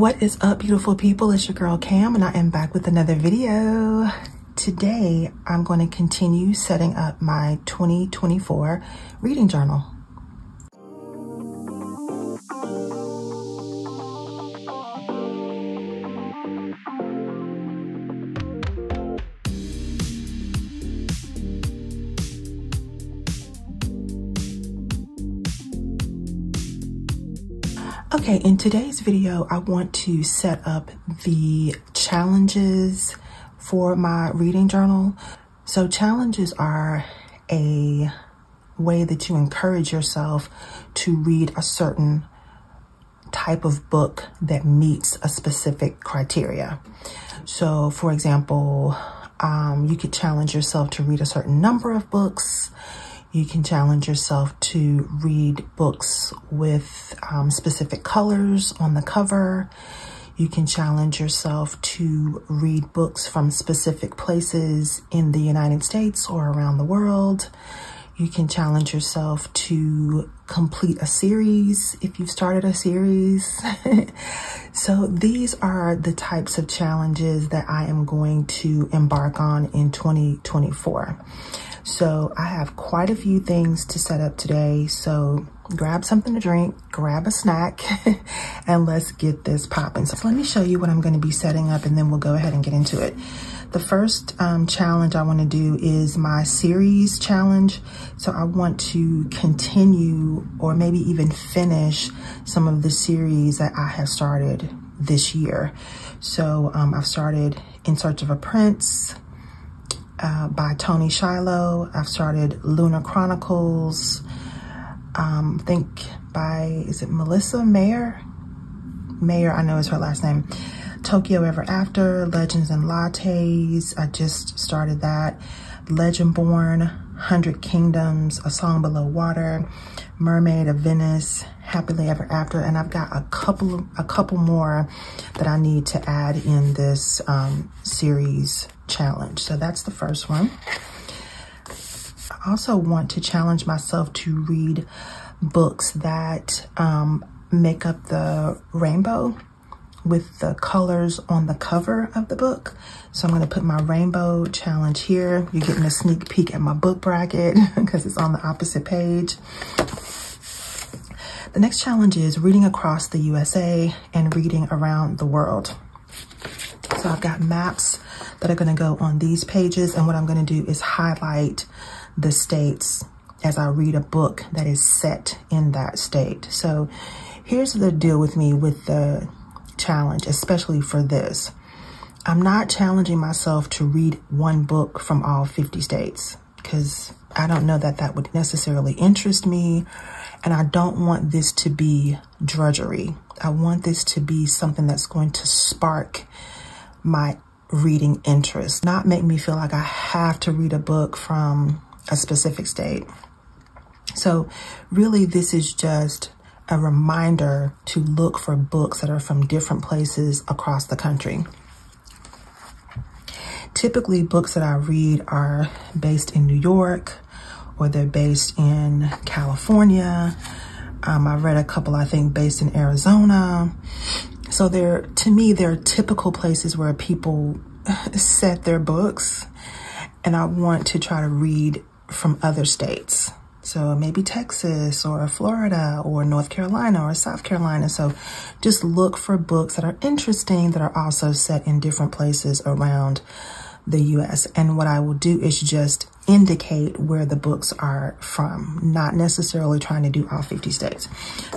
What is up, beautiful people? It's your girl Cam, and I am back with another video. Today, I'm going to continue setting up my 2024 reading journal. Okay, in today's video, I want to set up the challenges for my reading journal. So challenges are a way that you encourage yourself to read a certain type of book that meets a specific criteria. So for example, you could challenge yourself to read a certain number of books. You can challenge yourself to read books with specific colors on the cover. You can challenge yourself to read books from specific places in the United States or around the world. You can challenge yourself to complete a series if you've started a series. So these are the types of challenges that I am going to embark on in 2024. So I have quite a few things to set up today. So grab something to drink, grab a snack, and let's get this popping. So let me show you what I'm going to be setting up, and then we'll go ahead and get into it. The first challenge I want to do is my series challenge. So I want to continue or maybe even finish some of the series that I have started this year. So I've started In Search of a Prince by Toni Shiloh. I've started Lunar Chronicles, I think by, is it Melissa Mayer? Mayer, I know is her last name. Tokyo Ever After, Legends and Lattes, I just started that. Legendborn, 100 Kingdoms, A Song Below Water, Mermaid of Venice, Happily Ever After, and I've got a couple more that I need to add in this series challenge. So that's the first one. I also want to challenge myself to read books that make up the rainbow with the colors on the cover of the book. So I'm going to put my rainbow challenge here. You're getting a sneak peek at my book bracket because it's on the opposite page. The next challenge is reading across the USA and reading around the world. So I've got maps that are going to go on these pages, and what I'm going to do is highlight the states as I read a book that is set in that state. So here's the deal with me with the challenge, especially for this. I'm not challenging myself to read one book from all 50 states because I don't know that that would necessarily interest me, and I don't want this to be drudgery. I want this to be something that's going to spark my reading interest, not make me feel like I have to read a book from a specific state. So really, this is just a reminder to look for books that are from different places across the country. Typically, books that I read are based in New York, or they're based in California. I've read a couple, I think, based in Arizona. So to me, they're typical places where people set their books, and I want to try to read from other states. So maybe Texas or Florida or North Carolina or South Carolina. So just look for books that are interesting, that are also set in different places around the US. And what I will do is just indicate where the books are from, not necessarily trying to do all 50 states.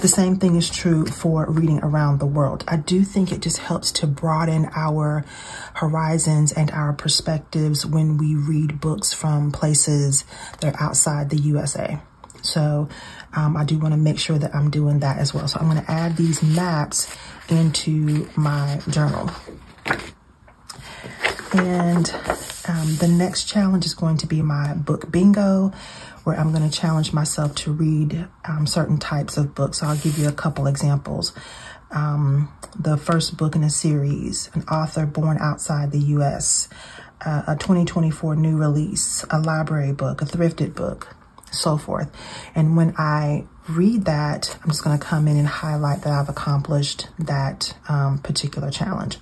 The same thing is true for reading around the world. I do think it just helps to broaden our horizons and our perspectives when we read books from places that are outside the USA. So I do want to make sure that I'm doing that as well. So I'm going to add these maps into my journal. And the next challenge is going to be my book bingo, where I'm going to challenge myself to read certain types of books. So I'll give you a couple examples. The first book in a series, an author born outside the US, a 2024 new release, a library book, a thrifted book, so forth. And when I read that, I'm just going to come in and highlight that I've accomplished that particular challenge.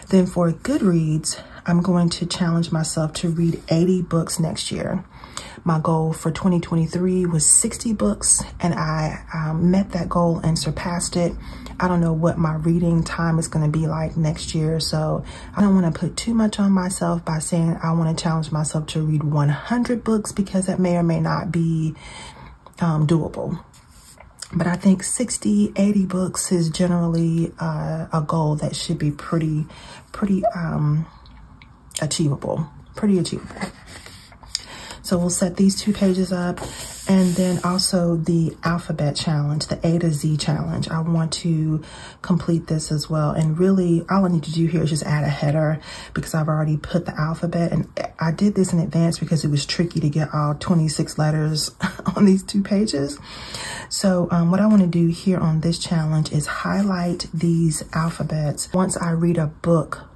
Then for Goodreads, I'm going to challenge myself to read 80 books next year. My goal for 2023 was 60 books, and I met that goal and surpassed it. I don't know what my reading time is going to be like next year, so I don't want to put too much on myself by saying I want to challenge myself to read 100 books, because that may or may not be doable. But I think 60, 80 books is generally a goal that should be pretty achievable. So we'll set these 2 pages up, and then also the alphabet challenge, the A to Z challenge. I want to complete this as well. And really all I need to do here is just add a header, because I've already put the alphabet, and I did this in advance because it was tricky to get all 26 letters on these 2 pages. So what I want to do here on this challenge is highlight these alphabets once I read a book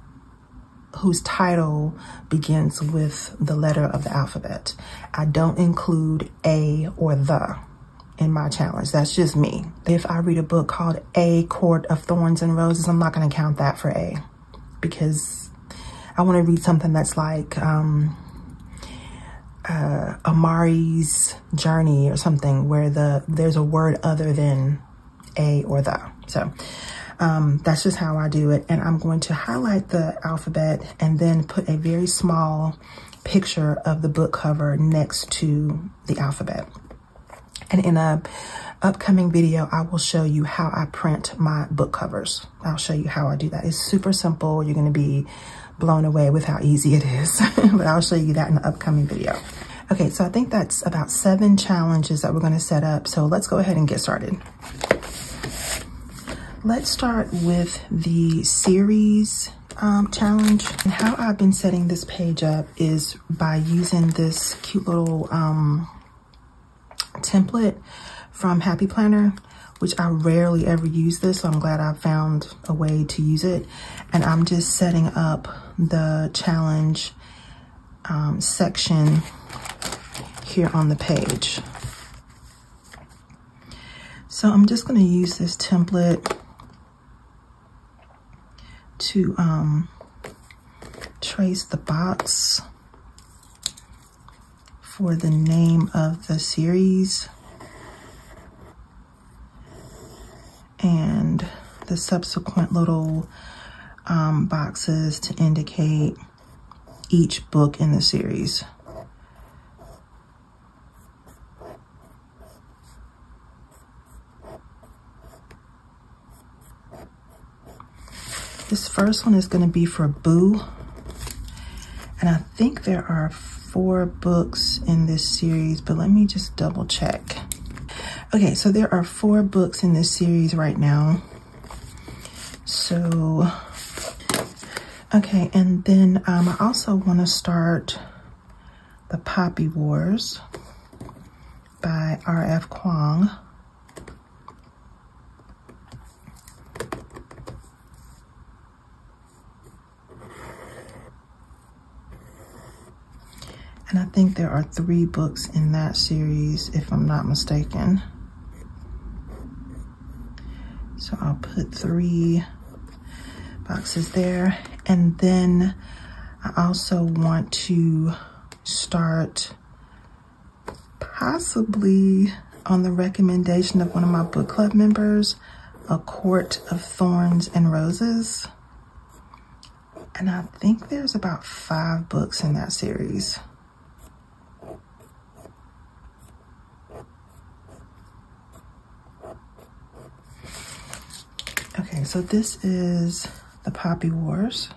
whose title begins with the letter of the alphabet. I don't include A or the in my challenge. That's just me. If I read a book called A Court of Thorns and Roses, I'm not going to count that for A, because I want to read something that's like Amari's Journey or something, where there's a word other than A or the. So that's just how I do it. And I'm going to highlight the alphabet and then put a very small picture of the book cover next to the alphabet. And in a upcoming video, I will show you how I print my book covers. I'll show you how I do that. It's super simple. You're going to be blown away with how easy it is. But I'll show you that in the upcoming video. Okay, so I think that's about 7 challenges that we're going to set up. So let's go ahead and get started. Let's start with the series challenge. And how I've been setting this page up is by using this cute little template from Happy Planner, which I rarely ever use this, so I'm glad I found a way to use it. And I'm just setting up the challenge section here on the page. So I'm just going to use this template to trace the box for the name of the series and the subsequent little boxes to indicate each book in the series. This first one is going to be for Boo, and I think there are 4 books in this series, but let me just double check. Okay, so there are 4 books in this series right now. So, okay, and then I also want to start The Poppy Wars by R.F. Kuang. And I think there are 3 books in that series, if I'm not mistaken. So I'll put 3 boxes there. And then I also want to start, possibly on the recommendation of one of my book club members, A Court of Thorns and Roses. And I think there's about 5 books in that series. Okay, so this is The Poppy Wars.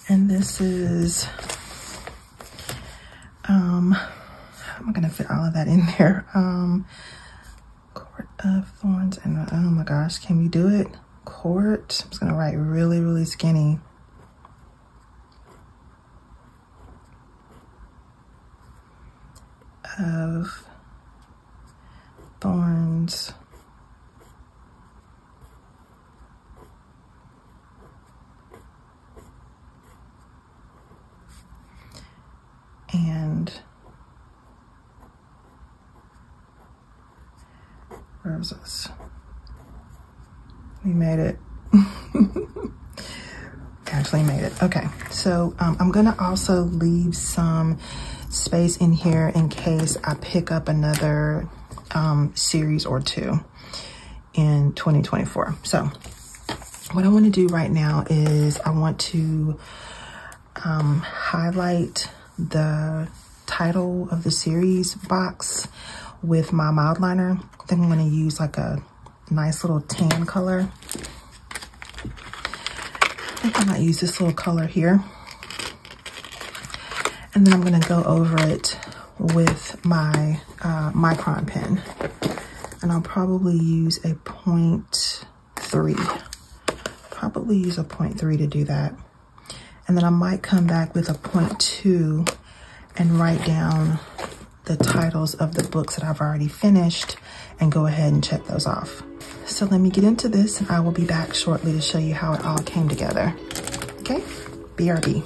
And this is, how am I gonna fit all of that in there? Court of Thorns and, oh my gosh, can we do it? Court. I'm just gonna write really, really skinny. Of Thorns and Roses. We made it. Actually made it. Okay, so I'm gonna also leave some space in here in case I pick up another series or two in 2024. So what I want to do right now is I want to highlight the title of the series box with my mild liner. I think I'm going to use like a nice little tan color. I think I might use this little color here. And then I'm going to go over it with my micron pen. And I'll probably use a 0.3. Probably use a 0.3 to do that. And then I might come back with a 0.2 and write down the titles of the books that I've already finished and go ahead and check those off. So let me get into this and I will be back shortly to show you how it all came together. Okay, BRB.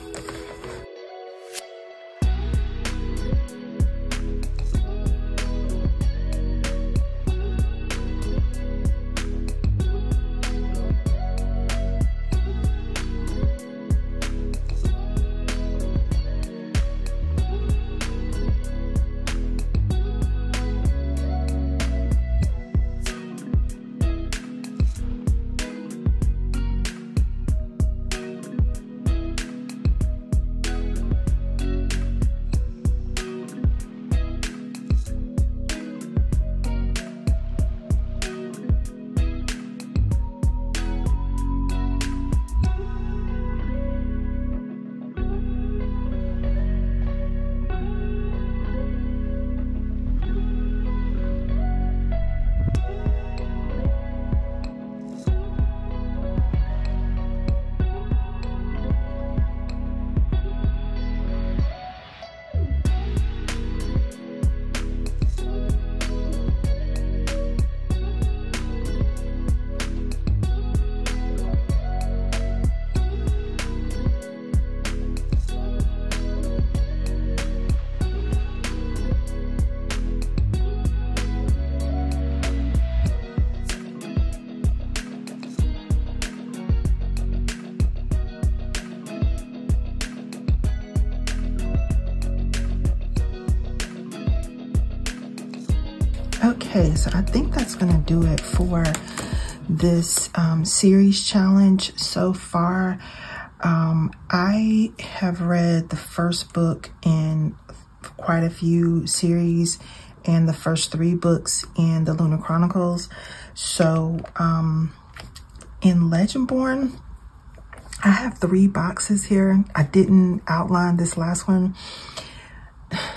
Okay, so I think that's gonna do it for this series challenge so far. I have read the first book in quite a few series and the first 3 books in the Lunar Chronicles. So in Legendborn, I have 3 boxes here. I didn't outline this last one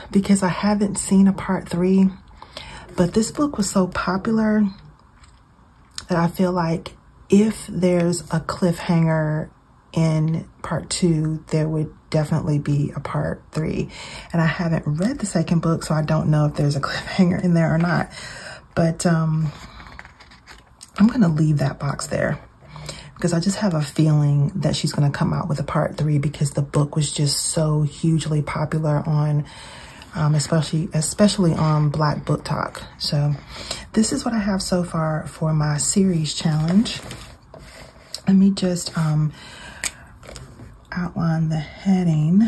because I haven't seen a part 3. But this book was so popular that I feel like if there's a cliffhanger in part 2, there would definitely be a part 3. And I haven't read the second book, so I don't know if there's a cliffhanger in there or not. But I'm gonna leave that box there because I just have a feeling that she's gonna come out with a part 3 because the book was just so hugely popular on especially on Black Book Talk. So this is what I have so far for my series challenge. Let me just outline the heading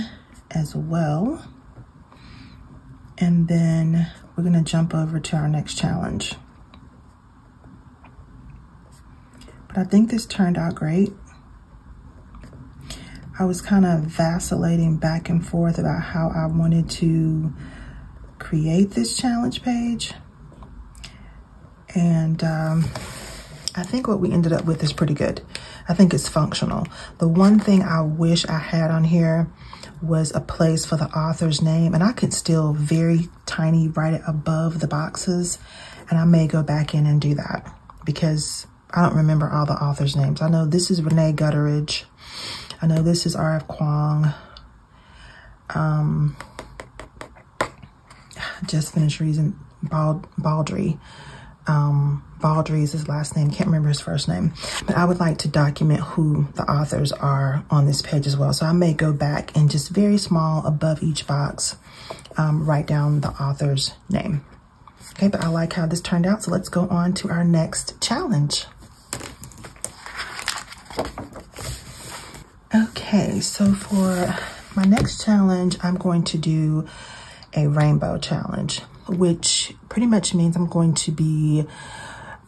as well. And then we're gonna jump over to our next challenge. But I think this turned out great. I was kind of vacillating back and forth about how I wanted to create this challenge page. And I think what we ended up with is pretty good. I think it's functional. The one thing I wish I had on here was a place for the author's name, and I could still very tiny write it above the boxes And I may go back in and do that because I don't remember all the authors' names. I know this is Renee Gutteridge. I know this is R.F. Kuang. Just finished reading Baldry. Baldry is his last name. Can't remember his first name. But I would like to document who the authors are on this page as well. So I may go back and just very small above each box, write down the author's name. Okay, but I like how this turned out. So let's go on to our next challenge. Okay, so for my next challenge, I'm going to do a rainbow challenge, which pretty much means I'm going to be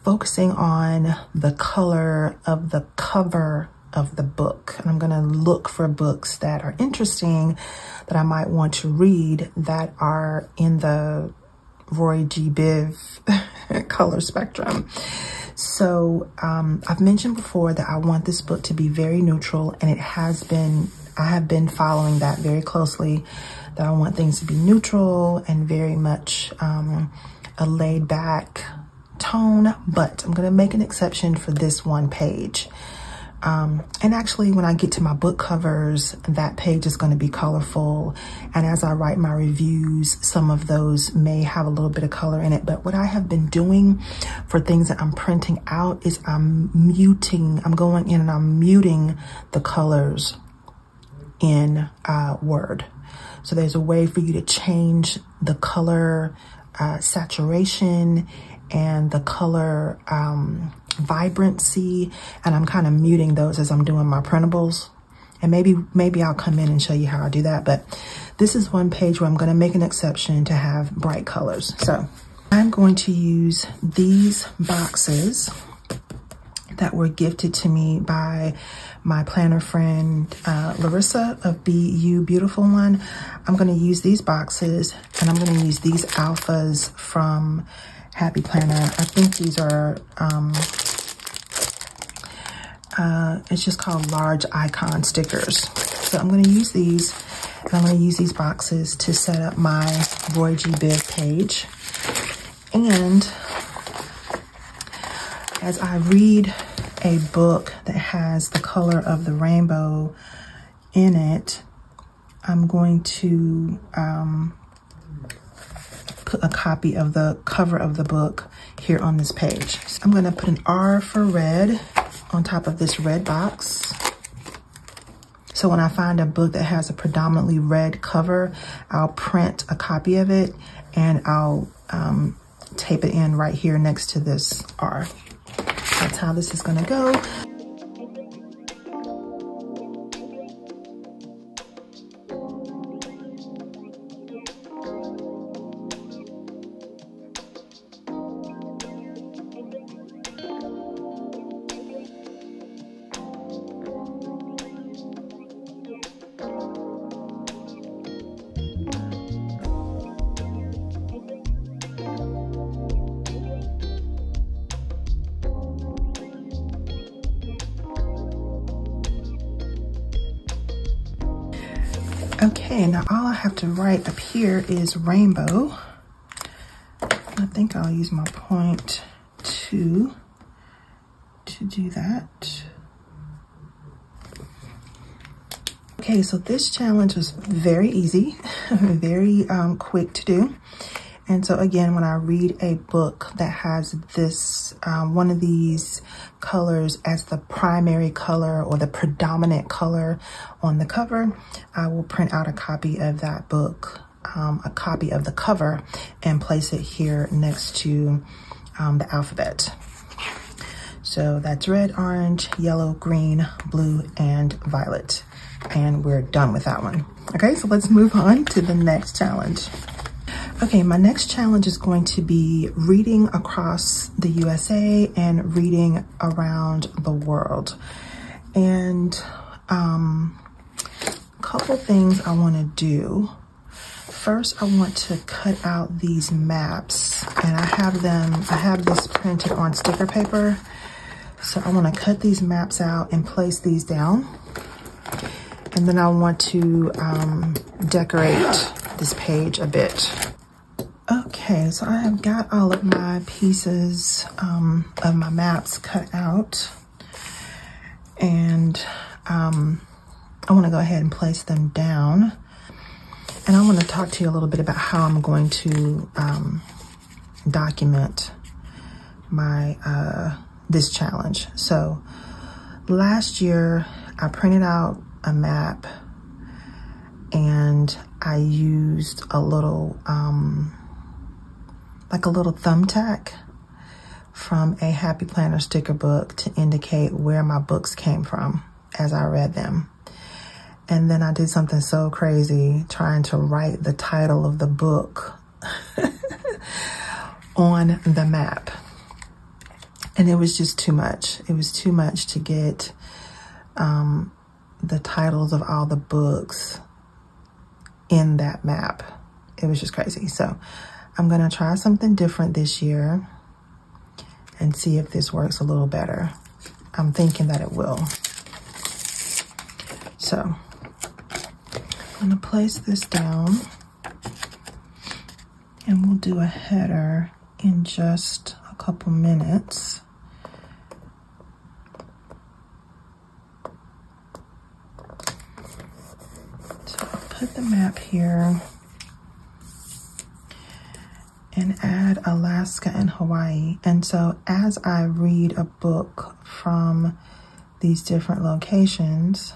focusing on the color of the cover of the book. And I'm going to look for books that are interesting that I might want to read that are in the Roy G. Biv color spectrum. So I've mentioned before that I want this book to be very neutral, and it has been, I have been following that very closely, that I want things to be neutral and very much a laid back tone, but I'm gonna make an exception for this one page. And actually when I get to my book covers, that page is gonna be colorful. And as I write my reviews, some of those may have a little bit of color in it. But what I have been doing for things that I'm printing out is I'm going in and I'm muting the colors in Word. So there's a way for you to change the color saturation and the color vibrancy, and I'm kind of muting those as I'm doing my printables. And maybe I'll come in and show you how I do that. But this is one page where I'm going to make an exception to have bright colors. So I'm going to use these boxes that were gifted to me by my planner friend, Larissa of BU Beautiful One. I'm gonna use these boxes, and I'm gonna use these alphas from Happy Planner. I think these are, it's just called large icon stickers. So I'm gonna use these, and I'm gonna use these boxes to set up my Roy G. Biv page. And as I read a book that has the color of the rainbow in it, I'm going to put a copy of the cover of the book here on this page. So I'm going to put an R for red on top of this red box. So when I find a book that has a predominantly red cover, I'll print a copy of it and I'll tape it in right here next to this R. That's how this is gonna go. Okay, now all I have to write up here is rainbow. I think I'll use my point to do that. Okay, so this challenge was very easy, very quick to do. And so again, when I read a book that has this, one of these colors as the primary color or the predominant color on the cover, I will print out a copy of that book, a copy of the cover, and place it here next to the alphabet. So that's red, orange, yellow, green, blue, and violet. And we're done with that one. Okay, so let's move on to the next challenge. Okay, my next challenge is going to be reading across the USA and reading around the world. And a couple things I want to do. First, I want to cut out these maps, and I have this printed on sticker paper. So I want to cut these maps out and place these down. And then I want to decorate this page a bit. Okay, so I have got all of my pieces of my maps cut out, and I want to go ahead and place them down. And I want to talk to you a little bit about how I'm going to document my this challenge. So last year I printed out a map and I used a little like a little thumbtack from a Happy Planner sticker book to indicate where my books came from as I read them. And then I did something so crazy, trying to write the title of the book on the map. And it was just too much. It was too much to get the titles of all the books in that map. It was just crazy. So I'm gonna try something different this year and see if this works a little better. I'm thinking that it will. So I'm gonna place this down and we'll do a header in just a couple minutes. So I'll put the map here and add Alaska and Hawaii. And so as I read a book from these different locations,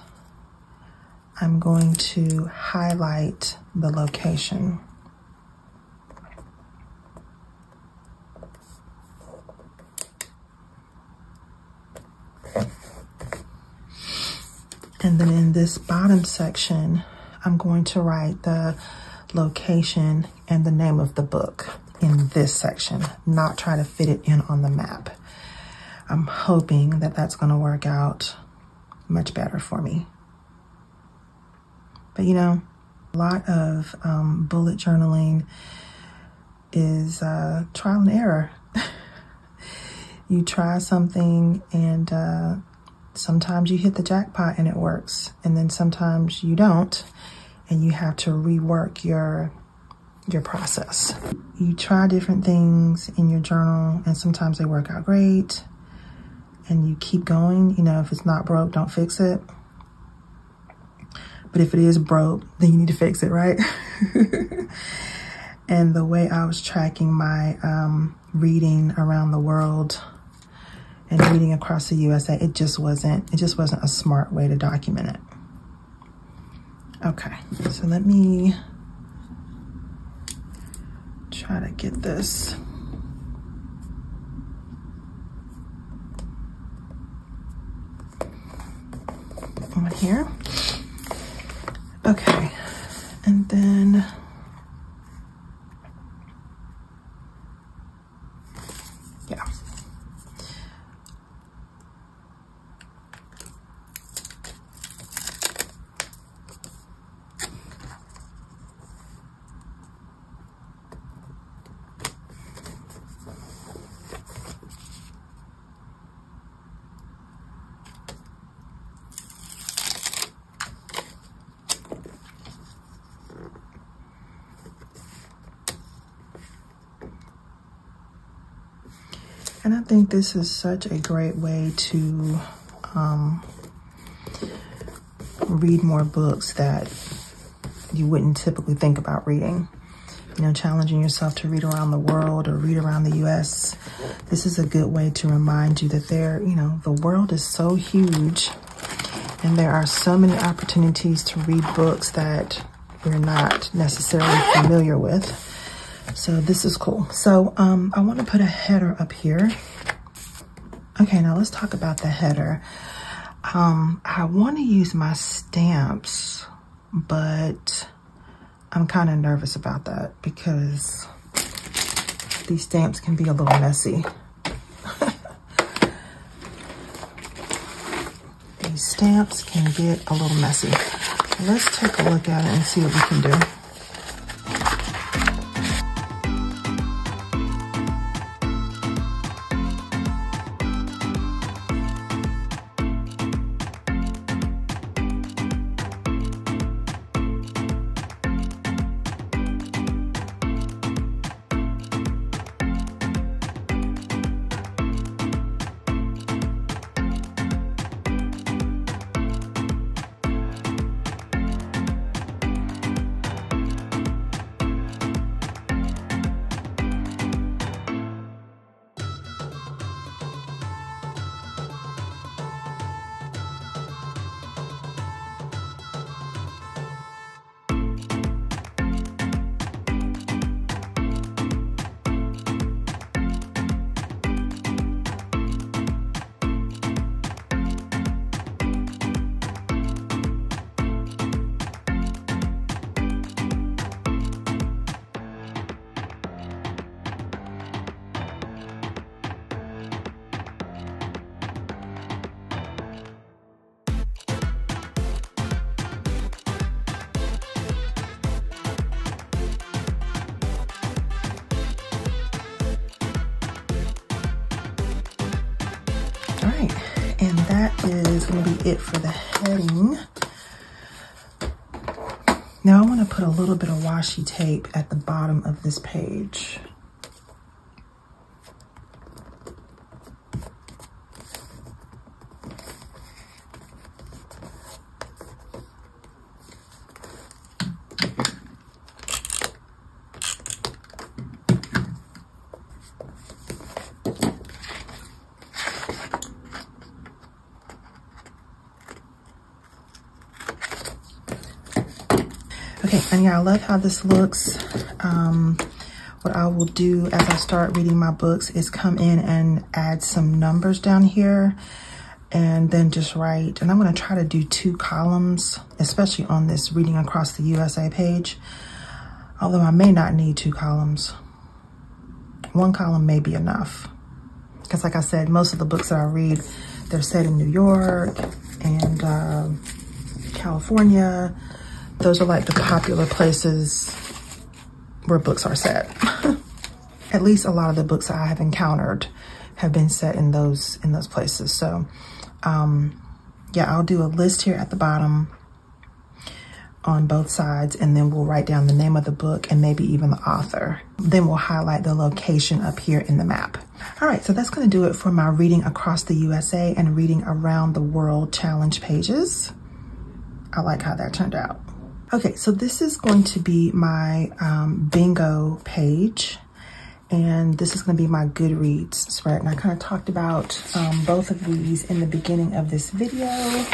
I'm going to highlight the location. And then in this bottom section, I'm going to write the location and the name of the book in this section, not try to fit it in on the map. I'm hoping that that's going to work out much better for me. But you know, a lot of bullet journaling is trial and error. You try something and sometimes you hit the jackpot and it works, and then sometimes you don't, and you have to rework your process. You try different things in your journal and sometimes they work out great and you keep going. You know, if it's not broke, don't fix it. But if it is broke, then you need to fix it, right? And the way I was tracking my reading around the world and reading across the USA, it just wasn't a smart way to document it. Okay, so let me try to get this on here. Okay, and then yeah. And I think this is such a great way to read more books that you wouldn't typically think about reading. You know, challenging yourself to read around the world or read around the US. This is a good way to remind you that the world is so huge and there are so many opportunities to read books that we're not necessarily familiar with. So this is cool. So I want to put a header up here. Okay, now let's talk about the header. I want to use my stamps, but I'm kind of nervous about that because these stamps can be a little messy. These stamps can get a little messy. Let's take a look at it and see what we can do. is going to be it for the heading. Now I want to put a little bit of washi tape at the bottom of this page. Okay, and yeah, I love how this looks. What I will do as I start reading my books is come in and add some numbers down here and then just write. And I'm going to try to do 2 columns, especially on this Reading Across the USA page. Although I may not need 2 columns. 1 column may be enough. Because like I said, most of the books that I read, they're set in New York and California. Those are like the popular places where books are set. At least a lot of the books that I have encountered have been set in those places. So yeah, I'll do a list here at the bottom on both sides, and then we'll write down the name of the book and maybe even the author. Then we'll highlight the location up here in the map. All right, so that's going to do it for my Reading Across the USA and Reading Around the World challenge pages. I like how that turned out. Okay, so this is going to be my bingo page, and this is going to be my Goodreads spread. And I kind of talked about both of these in the beginning of this video.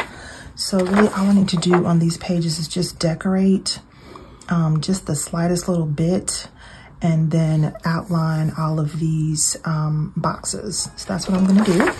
So really all I need to do on these pages is just decorate just the slightest little bit and then outline all of these boxes. So that's what I'm going to do.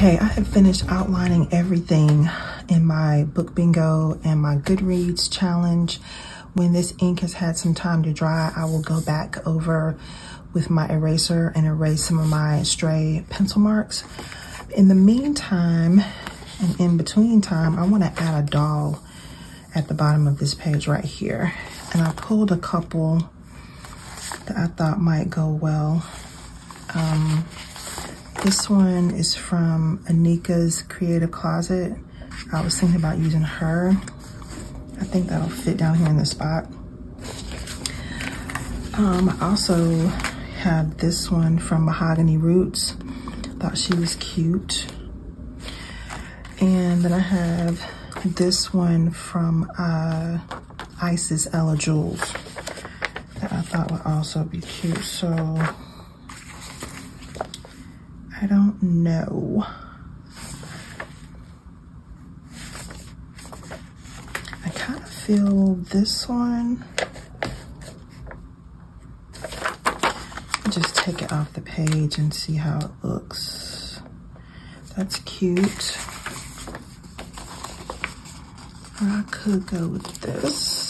Okay, I have finished outlining everything in my book bingo and my Goodreads challenge. When this ink has had some time to dry, I will go back over with my eraser and erase some of my stray pencil marks. In the meantime, and in between time, I want to add a doll at the bottom of this page right here. And I pulled a couple that I thought might go well. This one is from Anika's Creative Closet. I was thinking about using her. I think that'll fit down here in the spot. I also have this one from Mahogany Roots. Thought she was cute. And then I have this one from Isis Ella Jules that I thought would also be cute. So I don't know. I kind of feel this one. Just take it off the page and see how it looks. That's cute. Or I could go with this.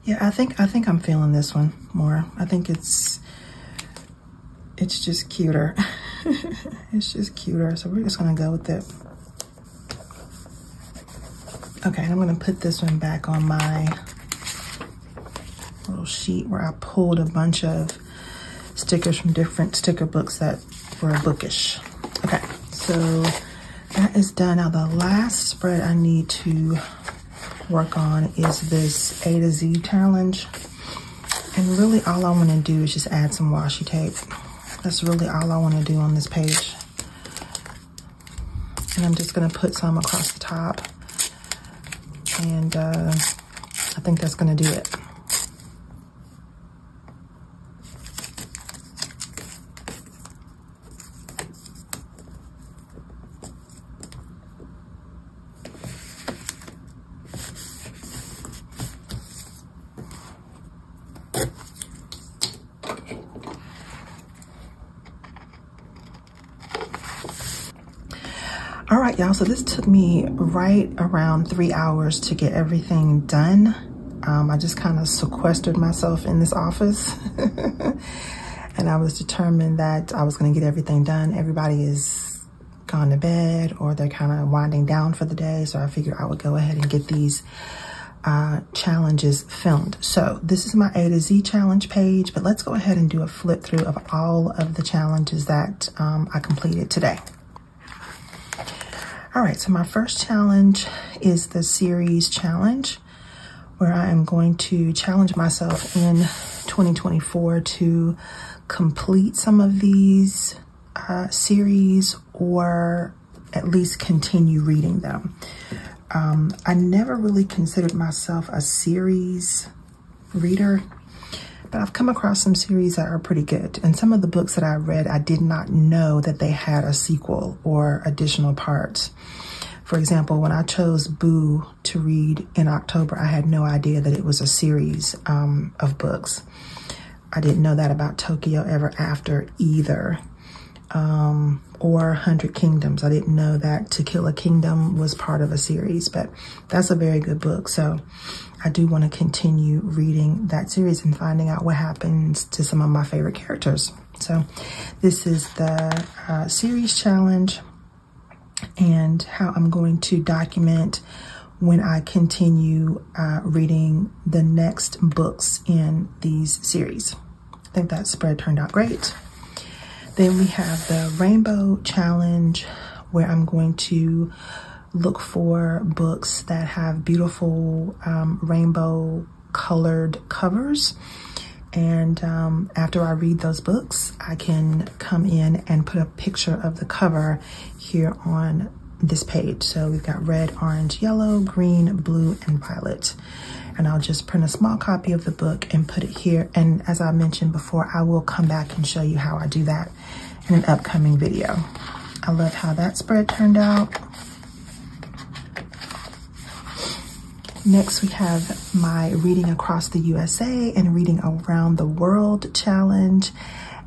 Yeah, I think I'm feeling this one more. I think it's just cuter. It's just cuter. So we're just gonna go with it. Okay, I'm gonna put this one back on my little sheet where I pulled a bunch of stickers from different sticker books that were bookish. Okay, so that is done. Now the last spread I need to work on is this A to Z challenge. And really all I want to do is just add some washi tape. That's really all I want to do on this page. And I'm just going to put some across the top. And I think that's going to do it. All right, y'all, so this took me right around 3 hours to get everything done. I just kind of sequestered myself in this office and I was determined that I was gonna get everything done. Everybody is gone to bed or they're kind of winding down for the day. So I figured I would go ahead and get these challenges filmed. So this is my A to Z challenge page, but let's go ahead and do a flip through of all of the challenges that I completed today. All right, so my first challenge is the series challenge, where I am going to challenge myself in 2024 to complete some of these series or at least continue reading them. I never really considered myself a series reader, but I've come across some series that are pretty good. And some of the books that I read, I did not know that they had a sequel or additional parts. For example, when I chose Boo to read in October, I had no idea that it was a series of books. I didn't know that about Tokyo Ever After either, or 100 Kingdoms. I didn't know that To Kill a Kingdom was part of a series, but that's a very good book. So I do want to continue reading that series and finding out what happens to some of my favorite characters. So this is the series challenge and how I'm going to document when I continue reading the next books in these series. I think that spread turned out great. Then we have the Rainbow Challenge, where I'm going to look for books that have beautiful rainbow colored covers. And after I read those books, I can come in and put a picture of the cover here on this page. So we've got red, orange, yellow, green, blue, and violet. And I'll just print a small copy of the book and put it here. And as I mentioned before, I will come back and show you how I do that in an upcoming video. I love how that spread turned out. Next, we have my Reading Across the USA and Reading Around the World challenge.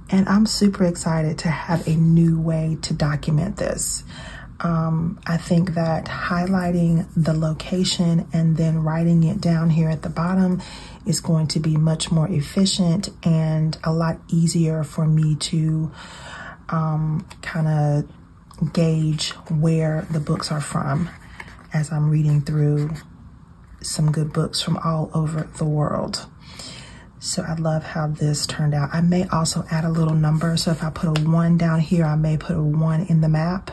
And I'm super excited to have a new way to document this. I think that highlighting the location and then writing it down here at the bottom is going to be much more efficient and a lot easier for me to kind of gauge where the books are from as I'm reading through some good books from all over the world. So I love how this turned out. I may also add a little number. So if I put a 1 down here, I may put a 1 in the map.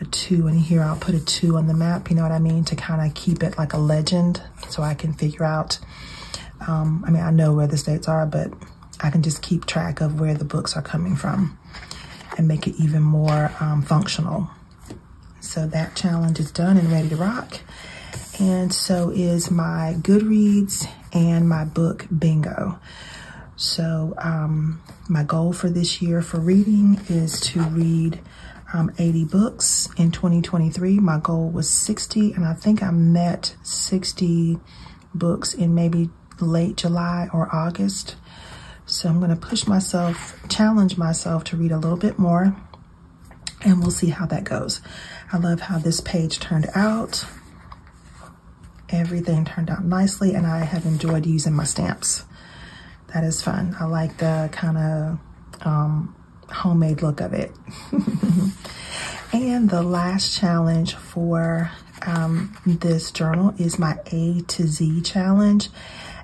A 2 in here, I'll put a 2 on the map, you know what I mean? To kind of keep it like a legend so I can figure out, I mean, I know where the states are, but I can just keep track of where the books are coming from and make it even more functional. So that challenge is done and ready to rock. And so is my Goodreads and my book bingo. So my goal for this year for reading is to read 80 books in 2023. My goal was 60, and I think I met 60 books in maybe late July or August. So I'm going to push myself, challenge myself to read a little bit more, and we'll see how that goes. I love how this page turned out. Everything turned out nicely, and I have enjoyed using my stamps. That is fun. I like the kind of homemade look of it. And the last challenge for this journal is my A to Z challenge.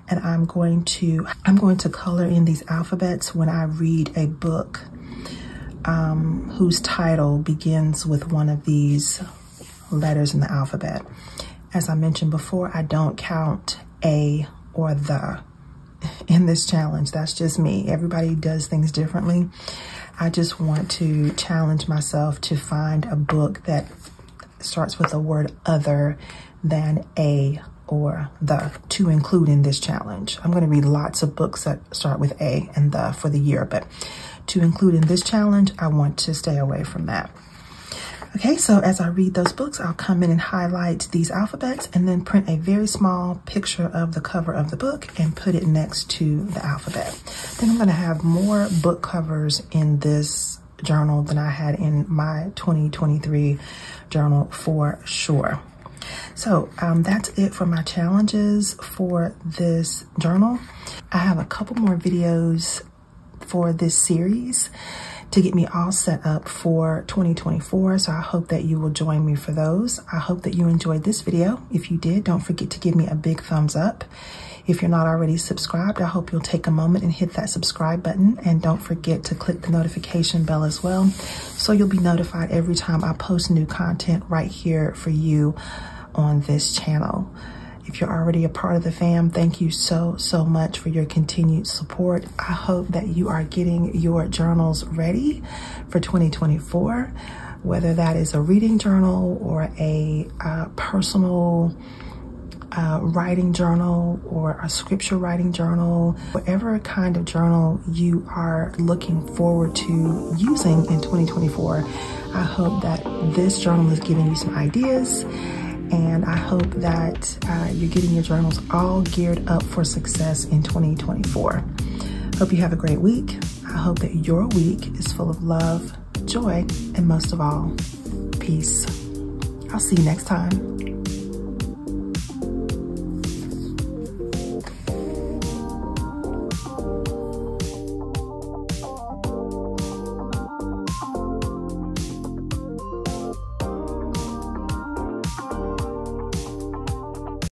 And I'm going to color in these alphabets when I read a book whose title begins with one of these letters in the alphabet. As I mentioned before, I don't count a or the in this challenge. That's just me. Everybody does things differently. I just want to challenge myself to find a book that starts with a word other than a or the to include in this challenge. I'm going to read lots of books that start with a and the for the year, but to include in this challenge, I want to stay away from that. Okay, so as I read those books, I'll come in and highlight these alphabets and then print a very small picture of the cover of the book and put it next to the alphabet. Then I'm going to have more book covers in this journal than I had in my 2023 journal for sure. So that's it for my challenges for this journal. I have a couple more videos for this series to get me all set up for 2024. So I hope that you will join me for those. I hope that you enjoyed this video. If you did, don't forget to give me a big thumbs up. If you're not already subscribed, I hope you'll take a moment and hit that subscribe button. And don't forget to click the notification bell as well, so you'll be notified every time I post new content right here for you on this channel. If you're already a part of the fam, thank you so much for your continued support. I hope that you are getting your journals ready for 2024, whether that is a reading journal or a personal writing journal or a scripture writing journal, whatever kind of journal you are looking forward to using in 2024. I hope that this journal is giving you some ideas, and I hope that you're getting your journals all geared up for success in 2024. Hope you have a great week. I hope that your week is full of love, joy, and most of all, peace. I'll see you next time.